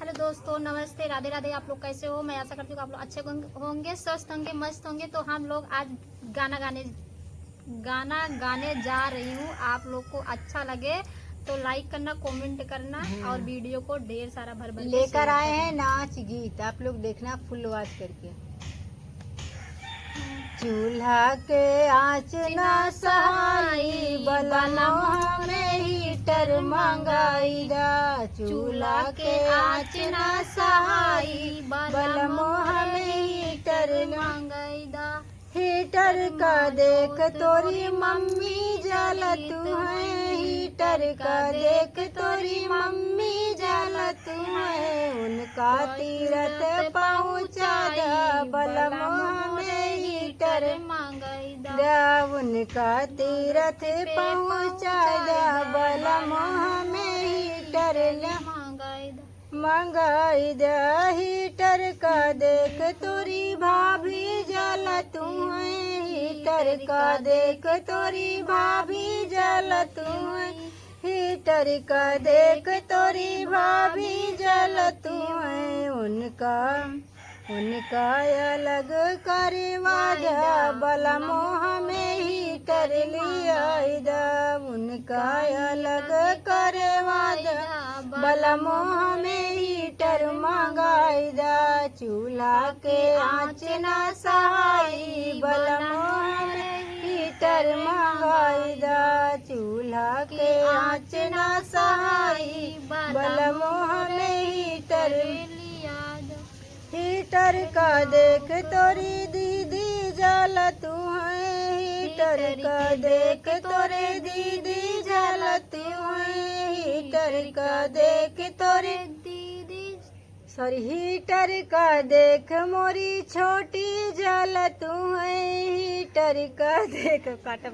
Hello दोस्तों, नमस्ते, राधे राधे। आप लोग कैसे हो? मैं आशा करती हूँ आप लोग अच्छे होंगे, स्वस्थ होंगे, मस्त होंगे। तो हम लोग आज गाना गाने जा रही हूँ। आप लोग को अच्छा लगे तो लाइक करना, कमेंट करना और वीडियो को ढेर सारा भर भर लेकर आए हैं नाच गीत, आप लोग देखना फुल आवाज करके। चूल्हा के आँच ना सहाई, बलमोह में हीटर मंगाई दा। चूल्हा के आँच ना सहाई, बलमोह में हीटर मंगाई दा। हीटर का देख तोरी मम्मी जलत है, हीटर का देख तोरी मम्मी जलत है। उनका तीरथ पहुँचा दा, बलमोह में हीटर मंगाई दा। उनका तीरथ पहुँचा दा, बलमोह में हीटर मंगाई दा। हीटर का देख तोरी भाभी जलत है, हीटर का देख तोरी भाभी जलत है, हीटर का देख तोरी भाभी जलत है। उनका अलग करवा दा, बलमोह में हीटर लिया दा। उनका अलग करवा दा, बलमोह में हीटर मंगाई दा। चूल्हा के आँच ना सहाई, बलमोह में हीटर मंगाई दा। चूल्हा के आँच ना सहाई, बलमोह में हीटर हीटर का देख तोरी दीदी जलत है, हीटर का देख तोरे दीदी जलत है, हीटर का देख तोरे हीटर का देख मोरी छोटी जलत है, हीटर का देख काटा